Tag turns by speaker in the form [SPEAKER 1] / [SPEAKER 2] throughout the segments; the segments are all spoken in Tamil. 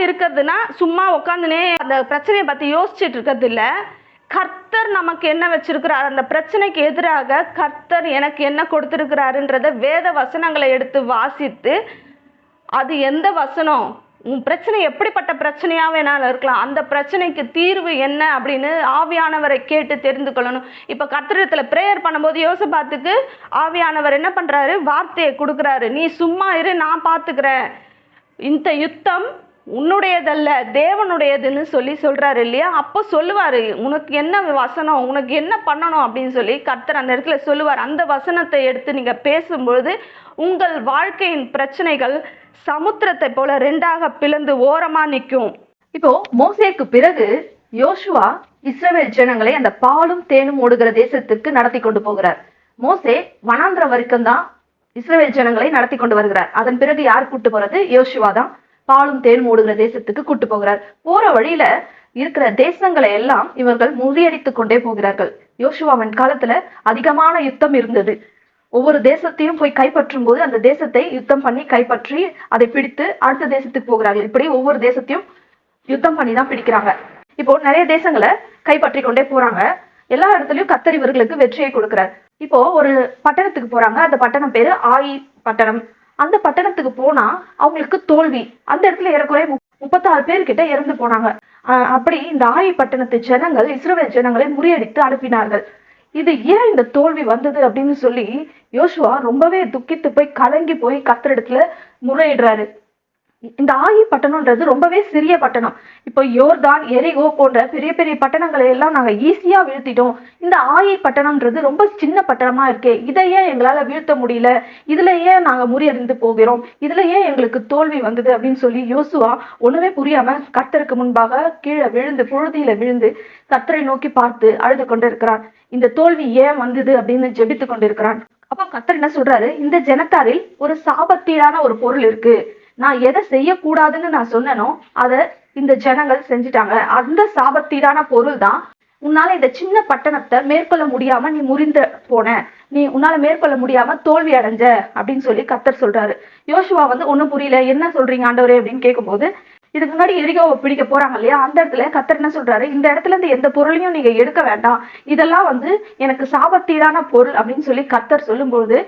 [SPEAKER 1] இருக்கிறதுனா சும்மா உட்காந்துனே அந்த பிரச்சனையை பற்றி யோசிச்சுட்டு இருக்கிறது இல்லை. கர்த்தர் நமக்கு என்ன வச்சிருக்கிறார், அந்த பிரச்சனைக்கு எதிராக கர்த்தர் எனக்கு என்ன கொடுத்துருக்கிறாருன்றத வேத வசனங்களை எடுத்து வாசித்து, அது எந்த வசனம், உன் பிரச்சனை எப்படிப்பட்ட பிரச்சனையாக வேணாலும் இருக்கலாம், அந்த பிரச்சனைக்கு தீர்வு என்ன அப்படின்னு ஆவியானவரை கேட்டு தெரிந்து கொள்ளணும். இப்போ கர்த்தரிடத்தில் ப்ரேயர் பண்ணும்போது யோசபாத்துக்கு ஆவியானவர் என்ன பண்ணுறாரு, வார்த்தையை கொடுக்குறாரு. நீ சும்மா இரு, நான் பார்த்துக்கிறேன், இந்த யுத்தம் உன்னுடையதல்ல தேவனுடையதுன்னு சொல்றாரு இல்லையா. அப்போ சொல்லுவார், உனக்கு என்ன வசனம், உனக்கு என்ன பண்ணணும் அப்படின்னு சொல்லி கர்த்தர் அந்த இடத்துல சொல்லுவார். அந்த வசனத்தை எடுத்து நீங்கள் பேசும்பொழுது உங்கள் வாழ்க்கையின் பிரச்சனைகள் சமுத்திரத்தை போல ரெண்டாக பிளந்து ஓரமா நிற்கும்.
[SPEAKER 2] இப்போ மோசேக்கு பிறகு யோசுவா இஸ்ரவேல் ஜனங்களை அந்த பாலும் தேனும் ஓடுகிற தேசத்திற்கு நடத்தி கொண்டு போகிறார். மோசே வனாந்திரம் வரைக்கும் தான் இஸ்ரவேல் ஜனங்களை நடத்தி கொண்டு வருகிறார். அதன் பிறகு யார் கூட்டு போறது, யோசுவா தான் பாலும் தேனும் ஓடுகிற தேசத்துக்கு கூட்டு போகிறார். போற வழியில இருக்கிற தேசங்களை எல்லாம் இவர்கள் முறியடித்து கொண்டே போகிறார்கள். யோசுவாவின் காலத்துல அதிகமான யுத்தம் இருந்தது. ஒவ்வொரு தேசத்தையும் போய் கைப்பற்றும் போது அந்த தேசத்தை யுத்தம் பண்ணி கைப்பற்றி அதை பிடித்து அடுத்த தேசத்துக்கு போகிறார்கள். இப்படி ஒவ்வொரு தேசத்தையும் யுத்தம் பண்ணி தான் பிடிக்கிறாங்க. இப்போ நிறைய தேசங்களை கைப்பற்றி கொண்டே போறாங்க. எல்லா இடத்துலயும் கர்த்தர் இவர்களுக்கு வெற்றியை கொடுக்கிறார். இப்போ ஒரு பட்டணத்துக்கு போறாங்க. அந்த பட்டணம் பேரு ஆயி பட்டணம். அந்த பட்டணத்துக்கு போனா அவங்களுக்கு தோல்வி. அந்த இடத்துல ஏறக்குறைய 36 பேர்கிட்ட இறந்து போனாங்க. அப்படி இந்த ஆயி பட்டணத்து ஜனங்கள் இஸ்ரவேல் ஜனங்களை முறியடித்து அனுப்பினார்கள். இது ஏன் இந்த தோல்வி வந்தது அப்படின்னு சொல்லி யோசுவா ரொம்பவே துக்கித்து போய் கலங்கி போய் கர்த்தரிடத்துல முறையிடுறாரு. இந்த ஆயி பட்டணம்ன்றது ரொம்பவே சிறிய பட்டணம். இப்போ யோர்தான், எரிகோ போன்ற பெரிய பெரிய பட்டணங்களை எல்லாம் நாங்க ஈஸியா வீழ்த்திட்டோம். இந்த ஆயி பட்டணம்ன்றது ரொம்ப சின்ன பட்டணமா இருக்கே, இதையே எங்களால வீழ்த்த முடியல, இதுலயே நாங்க முறியடிந்து போகிறோம், இதுலயே எங்களுக்கு தோல்வி வந்தது அப்படின்னு சொல்லி யோசுவா ஒண்ணுமே புரியாம கர்த்தருக்கு முன்பாக கீழே விழுந்து புழுதியில விழுந்து கர்த்தரை நோக்கி பார்த்து அழுது கொண்டிருக்கிறான். இந்த தோல்வி ஏன் வந்தது அப்படின்னு ஜெபித்து கொண்டிருக்கிறான். அப்போ கர்த்தர் என்ன சொல்றாரு, இந்த ஜனத்தாரில் ஒரு சாபத்தீடான ஒரு பொருள் இருக்கு. நான் எதை செய்யக்கூடாதுன்னு நான் சொன்னனோ அதை இந்த ஜனங்கள் செஞ்சுட்டாங்க. அந்த சாபத்தீடான பொருள் தான் உன்னால இந்த சின்ன பட்டணத்தை மேற்கொள்ள முடியாம நீ முறிந்து போன, நீ உன்னால மேற்கொள்ள முடியாம தோல்வி அடைஞ்ச அப்படின்னு சொல்லி கர்த்தர் சொல்றாரு. யோசுவா ஒன்னும் புரியல, என்ன சொல்றீங்க ஆண்டவரே அப்படின்னு கேட்கும்போது, இதுக்கு முன்னாடி எரிகோவை பிடிக்க போறாங்க இல்லையா, அந்த இடத்துல கர்த்தர் என்ன சொல்றாரு, இந்த இடத்துல இருந்து எந்த பொருளையும் நீங்க எடுக்க வேண்டாம், இதெல்லாம் எனக்கு சாபத்தீடான பொருள் அப்படின்னு சொல்லி கர்த்தர் சொல்லும்போது,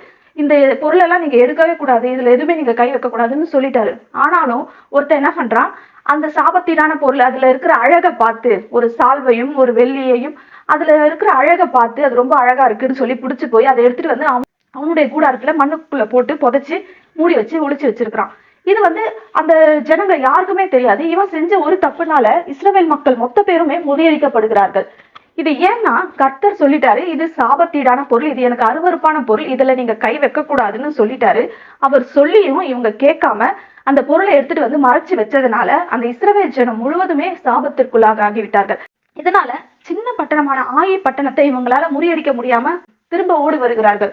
[SPEAKER 2] இந்த பொருளெல்லாம் நீங்க எடுக்கவே கூடாது, இதுல எதுவுமே நீங்க கை வைக்க கூடாதுன்னு சொல்லிட்டாரு. ஆனாலும் ஒருத்தர் என்ன பண்றான், அந்த சாபத்தீடான பொருள் அதுல இருக்கிற அழகை பார்த்து, ஒரு சால்வையும் ஒரு வெள்ளியையும் அதுல இருக்கிற அழகை பார்த்து அது ரொம்ப அழகா இருக்குன்னு சொல்லி பிடிச்சு போய் அதை எடுத்துட்டு அவனுடைய கூடாரத்துல மண்ணுக்குள்ள போட்டு புதைச்சு மூடி வச்சு ஒளிச்சு வச்சிருக்கிறான். இது அந்த ஜனங்க யாருக்குமே தெரியாது. இவன் செஞ்ச ஒரு தப்புனால இஸ்ரவேல் மக்கள் மொத்த பேருமே முறியடிக்கப்படுகிறார்கள். இது ஏன்னா கர்த்தர் சொல்லிட்டாரு, இது சாபத்தீடான பொருள், இது எனக்கு அருவருப்பான பொருள், இதுல நீங்க கை வைக்க கூடாதுன்னு சொல்லிட்டாரு. அவர் சொல்லியும் இவங்க கேட்காம அந்த பொருளை எடுத்துட்டு மறைச்சு வச்சதுனால அந்த இஸ்ரவேல் ஜனம் முழுவதுமே சாபத்திற்குள்ளாக ஆகிவிட்டார்கள். இதனால சின்ன பட்டணமான ஆயி பட்டணத்தை இவங்களால முறியடிக்க முடியாம திரும்ப ஓடி வருகிறார்கள்.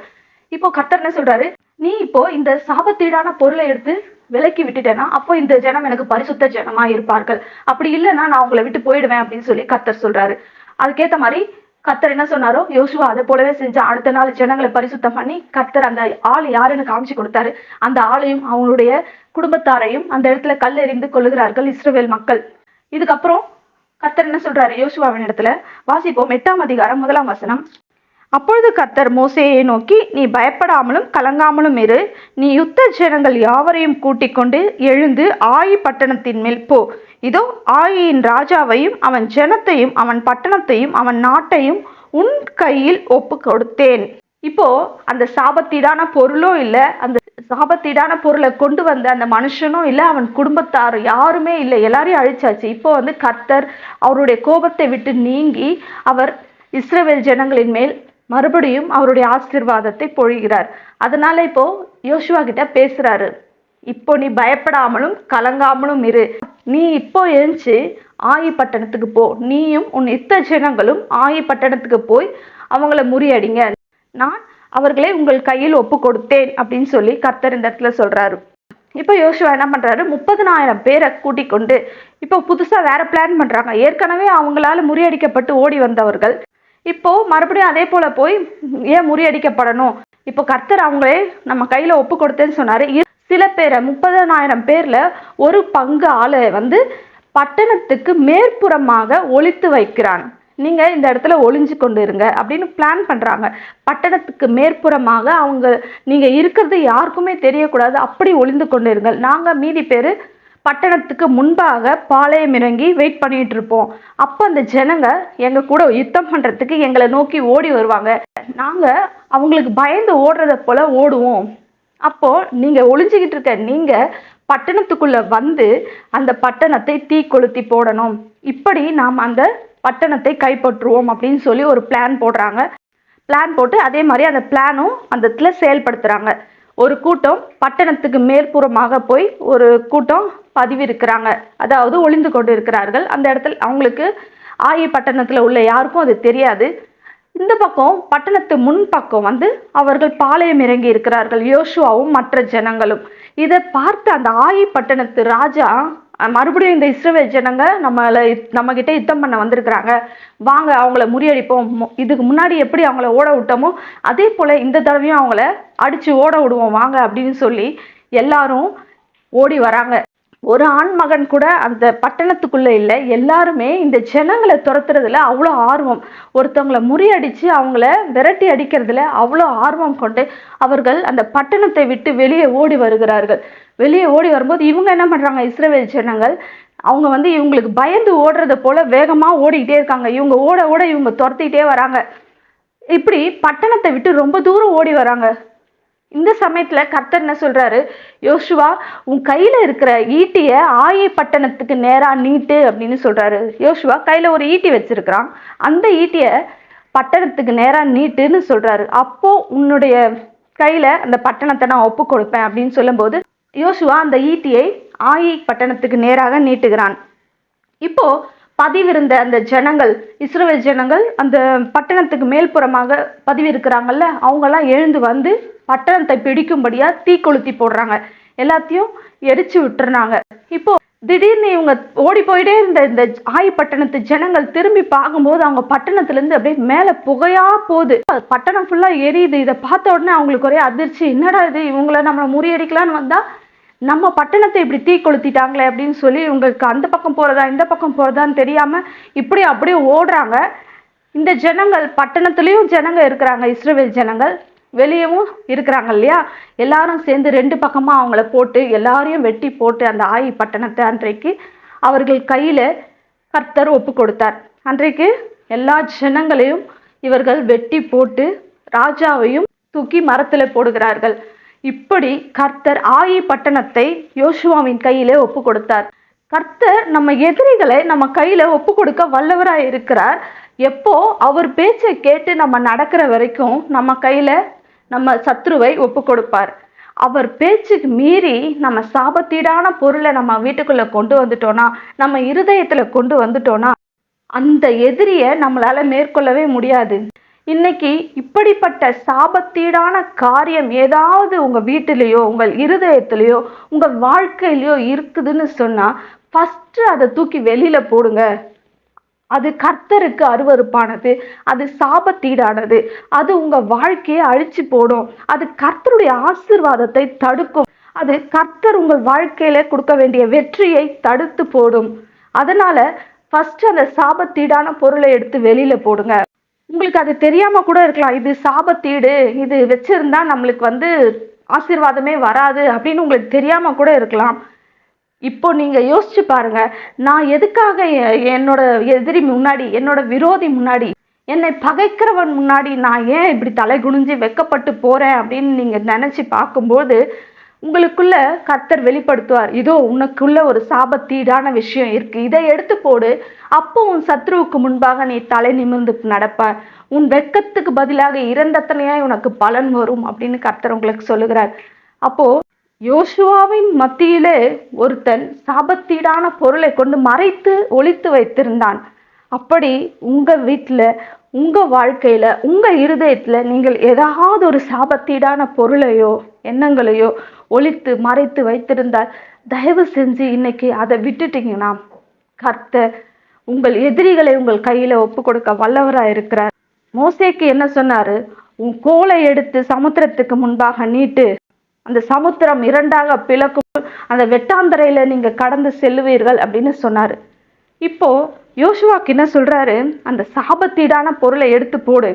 [SPEAKER 2] இப்போ கர்த்தர் என்ன சொல்றாரு, நீ இப்போ இந்த சாபத்தீடான பொருளை எடுத்து விலக்கி விட்டுட்டேன்னா அப்போ இந்த ஜனம் எனக்கு பரிசுத்த ஜனமா இருப்பார்கள், அப்படி இல்லைன்னா நான் உங்களை விட்டு போயிடுவேன் அப்படின்னு சொல்லி கர்த்தர் சொல்றாரு. அதுக்கேத்த மாதிரி கர்த்தர் என்ன சொன்னாரோ யோசுவா அதை போலவே செஞ்சா. அடுத்த நாள் ஜனங்களை பரிசுத்தம் பண்ணி கர்த்தர் அந்த ஆள் யாருன்னு காமிச்சு கொடுத்தாரு. அந்த ஆளையும் அவங்களுடைய குடும்பத்தாரையும் அந்த இடத்துல கல்லெறிந்து கொள்ளுகிறார்கள் இஸ்ரவேல் மக்கள். இதுக்கப்புறம் கர்த்தர் என்ன சொல்றாரு யோசுவாவின் இடத்துல, வாசிப்போம் 8ஆம் அதிகாரம் 1ஆம் வசனம்.
[SPEAKER 1] அப்பொழுது கர்த்தர் மோசேயை நோக்கி, நீ பயப்படாமலும் கலங்காமலும் இரு, நீ யுத்த ஜனங்கள் யாவரையும் கூட்டிக் கொண்டு எழுந்து ஆயி பட்டணத்தின் மேல் போ. இதோ ஆயின் ராஜாவையும் அவன் ஜனத்தையும் அவன் பட்டணத்தையும் அவன் நாட்டையும் உன் கையில் ஒப்பு கொடுத்தேன். இப்போ அந்த சாபத்தீடான பொருளும் இல்லை, அந்த சாபத்தீடான பொருளை கொண்டு வந்த அந்த மனுஷனும் இல்லை, அவன் குடும்பத்தார் யாருமே இல்லை, எல்லாரையும் அழிச்சாச்சு. இப்போ கர்த்தர் அவருடைய கோபத்தை விட்டு நீங்கி அவர் இஸ்ரவேல் ஜனங்களின் மேல் மறுபடியும் அவருடைய ஆசீர்வாதத்தை பொழிகிறார். அதனால இப்போ யோசுவா கிட்ட பேசுறாரு, இப்போ நீ பயப்படாமலும் கலங்காமலும் இரு, நீ இப்போ எழுந்து ஆயி பட்டணத்துக்கு போ, நீயும் உன் யுத்த ஜனங்களும் ஆயி பட்டணத்துக்கு போய் அவங்கள முறியடிங்க, நான் அவர்களை உங்கள் கையில் ஒப்பு கொடுத்தேன் அப்படின்னு சொல்லி கர்த்தர் இந்த இடத்துல சொல்றாரு. இப்போ யோசுவா என்ன பண்றாரு, 30,000 பேரை கூட்டிக் கொண்டு இப்போ புதுசா வேற பிளான் பண்றாங்க. ஏற்கனவே அவங்களால முறியடிக்கப்பட்டு ஓடி வந்தவர்கள் இப்போ மறுபடியும் அதே போல போய் ஏன் முறியடிக்கப்படணும், இப்போ கர்த்தர் அவங்களே நம்ம கையில ஒப்பு கொடுத்தேன்னு சொன்னாரு. சில பேரை 30,000 பேர்ல ஒரு பங்கு ஆளை வந்து பட்டணத்துக்கு மேற்புறமாக ஒளித்து வைக்கிறான். நீங்க இந்த இடத்துல ஒளிஞ்சு கொண்டு இருங்க அப்படின்னு பிளான் பண்றாங்க. பட்டணத்துக்கு மேற்புறமாக அவங்க நீங்க இருக்கிறது யாருக்குமே தெரியக்கூடாது, அப்படி ஒளிந்து கொண்டு இருங்கள். நாங்க மீதி பேரு பட்டணத்துக்கு முன்பாக பாளையம் இறங்கி வெயிட் பண்ணிட்டு இருப்போம். அப்ப அந்த ஜனங்க எங்க கூட யுத்தம் பண்றதுக்கு எங்களை நோக்கி ஓடி வருவாங்க. நாங்க அவங்களுக்கு பயந்து ஓடுறத போல ஓடுவோம். அப்போ நீங்க ஒளிஞ்சுக்கிட்டு இருக்க நீங்க பட்டணத்துக்குள்ள வந்து அந்த பட்டணத்தை தீ கொளுத்தி போடணும். இப்படி நாம் அந்த பட்டணத்தை கைப்பற்றுவோம் அப்படின்னு சொல்லி ஒரு பிளான் போடுறாங்க. பிளான் போட்டு அதே மாதிரி அந்த பிளானும் அந்த இடத்துல செயல்படுத்துறாங்க. ஒரு கூட்டம் பட்டணத்துக்கு மேற்புறமாக போய் ஒரு கூட்டம் பதிவிருக்கிறாங்க, அதாவது ஒளிந்து கொண்டு இருக்கிறார்கள். அந்த இடத்துல அவங்களுக்கு ஆயி பட்டணத்துல உள்ள யாருக்கும் அது தெரியாது. இந்த பக்கம் பட்டணத்து முன் பக்கம் வந்து அவர்கள் பாளையம் இறங்கி இருக்கிறார்கள், யோசுவாவும் மற்ற ஜனங்களும். இதை பார்த்து அந்த ஆயி பட்டணத்து ராஜா மறுபடியும் இந்த இஸ்ரவேல் ஜனங்க நம்ம கிட்ட யுத்தம் பண்ண வந்திருக்கிறாங்க, வாங்க அவங்கள முறியடிப்போம். இதுக்கு முன்னாடி எப்படி அவங்கள ஓட விட்டோமோ அதே போல இந்த தடவையும் அவங்கள அடிச்சு ஓட விடுவோம் வாங்க அப்படின்னு சொல்லி எல்லாரும் ஓடி வராங்க. ஒரு ஆண் மகன் கூட அந்த பட்டணத்துக்குள்ள இல்லை. எல்லாருமே இந்த ஜனங்களை துரத்துறதுல அவ்வளோ ஆர்வம், ஒருத்தவங்களை முறியடிச்சு அவங்கள விரட்டி அடிக்கிறதுல அவ்வளோ ஆர்வம் கொண்டு அவர்கள் அந்த பட்டணத்தை விட்டு வெளியே ஓடி வருகிறார்கள். வெளியே ஓடி வரும்போது இவங்க என்ன பண்றாங்க, இஸ்ரவேல் ஜனங்கள் அவங்க வந்து இவங்களுக்கு பயந்து ஓடுறத போல வேகமா ஓடிக்கிட்டே இருக்காங்க. இவங்க ஓட ஓட இவங்க துரத்திக்கிட்டே வராங்க. இப்படி பட்டணத்தை விட்டு ரொம்ப தூரம் ஓடி வராங்க. இந்த சமயத்துல கர்த்தர் என்ன சொல்றாரு, யோசுவா உன் கையில இருக்கிற ஈட்டிய ஆயி பட்டணத்துக்கு நேரா நீட்டு அப்படின்னு சொல்றாரு. யோசுவா கையில ஒரு ஈட்டி வச்சிருக்கிறான், அந்த ஈட்டிய பட்டணத்துக்கு நேரா நீட்டுன்னு சொல்றாரு. அப்போ உன்னுடைய கையில அந்த பட்டணத்தை நான் ஒப்பு கொடுப்பேன் அப்படின்னு சொல்லும் போது யோசுவா அந்த ஈட்டியை ஆயி பட்டணத்துக்கு நேராக நீட்டுகிறான். இப்போ பதிவிருந்த அந்த ஜனங்கள், இஸ்ரவேல் ஜனங்கள் அந்த பட்டணத்துக்கு மேல்புறமாக பதிவிருக்கிறாங்கல்ல, அவங்க எல்லாம் எழுந்து வந்து பட்டணத்தை பிடிக்கும்படியா தீ கொளுத்தி போடுறாங்க, எல்லாத்தையும் எரிச்சு விட்டுறாங்க. இப்போ திடீர்னு இவங்க ஓடி போயிட்டே இருந்த இந்த ஆயி பட்டணத்து ஜனங்கள் திரும்பி பார்க்கும்போது அவங்க பட்டணத்துல இருந்து அப்படியே மேல புகையா போகுது, பட்டணம் ஃபுல்லா எரியுது. இதை பார்த்த உடனே அவங்களுக்கு ஒரே அதிர்ச்சி, என்னடா இது, இவங்களை நம்மளை முறியடிக்கலான்னு வந்தா நம்ம பட்டணத்தை இப்படி தீ கொளுத்திட்டாங்களே அப்படின்னு சொல்லி இவங்களுக்கு அந்த பக்கம் போறதா இந்த பக்கம் போறதான்னு தெரியாம இப்படி அப்படியே ஓடுறாங்க. இந்த ஜனங்கள் பட்டணத்துலயும் ஜனங்க இருக்கிறாங்க, இஸ்ரவேல் ஜனங்கள் வெளியவும் இருக்கிறாங்க இல்லையா, எல்லாரும் சேர்ந்து ரெண்டு பக்கமா அவங்கள போட்டு எல்லாரையும் வெட்டி போட்டு அந்த ஆயி பட்டணத்தை அன்றைக்கு அவர்கள் கையில கர்த்தர் ஒப்பு கொடுத்தார். அன்றைக்கு எல்லா ஜனங்களையும் இவர்கள் வெட்டி போட்டு ராஜாவையும் தூக்கி மரத்துல போடுகிறார்கள். இப்படி கர்த்தர் ஆயி பட்டணத்தை யோசுவாவின் கையிலே ஒப்பு கொடுத்தார். கர்த்தர் நம்ம எதிரிகளை நம்ம கையில ஒப்பு கொடுக்க வல்லவராய் இருக்கிறார். எப்போ அவர் பேச்சை கேட்டு நம்ம நடக்கிற வரைக்கும் நம்ம கையில நம்ம சத்ருவை ஒப்பு கொடுப்பார். அவர் பேச்சுக்கு மீறி நம்ம சாபத்தீடான பொருளை நம்ம வீட்டுக்குள்ள கொண்டு வந்துட்டோம்னா, நம்ம இருதயத்துல கொண்டு வந்துட்டோம்னா அந்த எதிரிய நம்மளால மேற்கொள்ளவே முடியாது. இன்னைக்கு இப்படிப்பட்ட சாபத்தீடான காரியம் ஏதாவது உங்க வீட்டிலேயோ உங்கள் இருதயத்திலேயோ உங்க வாழ்க்கையிலையோ இருக்குதுன்னு சொன்னா ஃபர்ஸ்ட் அதை தூக்கி வெளியில போடுங்க. அது கர்த்தருக்கு அருவருப்பானது, அது சாபத்தீடானது, அது உங்க வாழ்க்கையை அழிச்சு போடும், அது கர்த்தருடைய ஆசீர்வாதத்தை தடுக்கும், அது கர்த்தர் உங்கள் வாழ்க்கையில கொடுக்க வேண்டிய வெற்றியை தடுத்து போடும். அதனால ஃபர்ஸ்ட் அந்த சாபத்தீடான பொருளை எடுத்து வெளியில போடுங்க. உங்களுக்கு அது தெரியாம கூட இருக்கலாம், இது சாபத்தீடு, இது வச்சிருந்தா நம்மளுக்கு வந்து ஆசீர்வாதமே வராது அப்படின்னு உங்களுக்கு தெரியாம கூட இருக்கலாம். இப்போ நீங்க யோசிச்சு பாருங்க, நான் எதுக்காக என்னோட எதிரி முன்னாடி, என்னோட விரோதி முன்னாடி, என்னை பகைக்கிறவன் முன்னாடி நான் ஏன் இப்படி தலை குனிஞ்சு வெக்கப்பட்டு போறேன் அப்படின்னு நீங்க நினைச்சு பார்க்கும்போது உங்களுக்குள்ள கர்த்தர் வெளிப்படுத்துவார், இதோ உனக்குள்ள ஒரு சாபத்தீடான விஷயம் இருக்கு, இதை எடுத்து போடு. அப்போ உன் சத்ருவுக்கு முன்பாக நீ தலை நிமிர்ந்து நடப்ப, உன் வெட்கத்துக்கு பதிலாக இரண்டத்தனையாய் உனக்கு பலன் வரும் அப்படின்னு கர்த்தர் உங்களுக்கு சொல்லுகிறார். அப்போ யோசுவாவின் மத்தியிலே ஒருத்தன் சாபத்தீடான பொருளை கொண்டு மறைத்து ஒளித்து வைத்திருந்தான். அப்படி உங்க வீட்டுல, உங்க வாழ்க்கையில, உங்க இருதயத்துல நீங்கள் ஏதாவது ஒரு சாபத்தீடான பொருளையோ எண்ணங்களையோ ஒளித்து மறைத்து வைத்திருந்தால் தயவு செஞ்சு இன்னைக்கு அதை விட்டுட்டீங்கன்னா கர்த்தர் உங்கள் எதிரிகளை உங்கள் கையில ஒப்பு கொடுக்க வல்லவரா இருக்கிறார். மோசேக்கு என்ன சொன்னாரு, உன் கோலை எடுத்து சமுத்திரத்துக்கு முன்பாக நீட்டு, அந்த சமுத்திரம் இரண்டாக பிளக்கும், அந்த வெட்டாந்தரையில நீங்க கடந்து செல்லுவீர்கள் அப்படின்னு சொன்னாரு. இப்போ யோசுவாக்கு என்ன சொல்றாரு, அந்த சாபத்தீடான பொருளை எடுத்து போடு,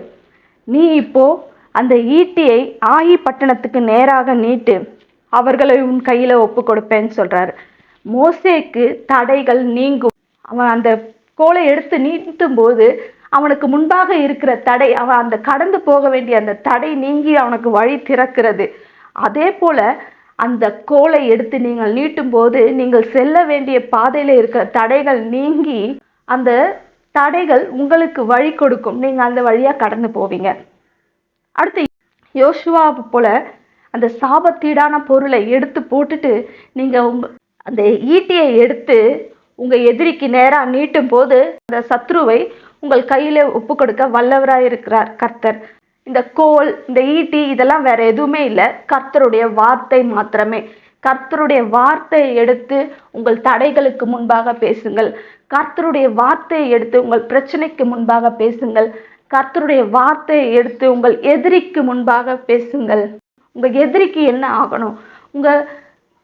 [SPEAKER 1] நீ இப்போ அந்த ஈட்டியை ஆயி பட்டணத்துக்கு நேராக நீட்டு, அவர்களை உன் கையில ஒப்பு கொடுப்பேன்னு சொல்றாரு. மோசேக்கு தடைகள் நீங்கும். அவன் அந்த கோலை எடுத்து நீட்டும் போது அவனுக்கு முன்பாக இருக்கிற தடை, அவன் அந்த கடந்து போக வேண்டிய அந்த தடை நீங்கி அவனுக்கு வழி திறக்கிறது. அதே போல அந்த கோலை எடுத்து நீங்கள் நீட்டும் போது நீங்கள் செல்ல வேண்டிய பாதையில இருக்கிற தடைகள் நீங்கி அந்த தடைகள் உங்களுக்கு வழி கொடுக்கும், நீங்க அந்த வழியா கடந்து போவீங்க. அடுத்து யோசுவா போல அந்த சாபத்தீடான பொருளை எடுத்து போட்டுட்டு நீங்க அந்த ஈட்டியை எடுத்து உங்க எதிரிக்கு நேரா நீட்டும் போது அந்த சத்ருவை உங்கள் கையில ஒப்பு கொடுக்க வல்லவராய் இருக்கிறார் கர்த்தர். இந்த கோல், இந்த ஈட்டி இதெல்லாம் வேற எதுவுமே இல்லை, கர்த்தருடைய வார்த்தை மாத்திரமே. கர்த்தருடைய வார்த்தையை எடுத்து உங்கள் தடைகளுக்கு முன்பாக பேசுங்கள். கர்த்தருடைய வார்த்தையை எடுத்து உங்கள் பிரச்சனைக்கு முன்பாக பேசுங்கள். கர்த்தருடைய வார்த்தையை எடுத்து உங்கள் எதிரிக்கு முன்பாக பேசுங்கள். உங்க எதிரிக்கு என்ன ஆகணும், உங்க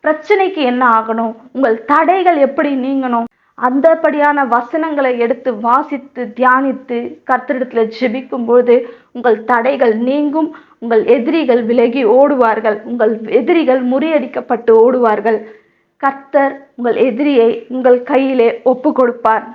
[SPEAKER 1] பிரச்சனைக்கு என்ன ஆகணும், உங்கள் தடைகள் எப்படி நீங்கணும், அந்தபடியான வசனங்களை எடுத்து வாசித்து தியானித்து கர்த்தரிடத்துல ஜெபிக்கும் பொழுது உங்கள் தடைகள் நீங்கும், உங்கள் எதிரிகள் விலகி ஓடுவார்கள், உங்கள் எதிரிகள் முறியடிக்கப்பட்டு ஓடுவார்கள். கர்த்தர் உங்கள் எதிரியை உங்கள் கையிலே ஒப்பு கொடுப்பார்.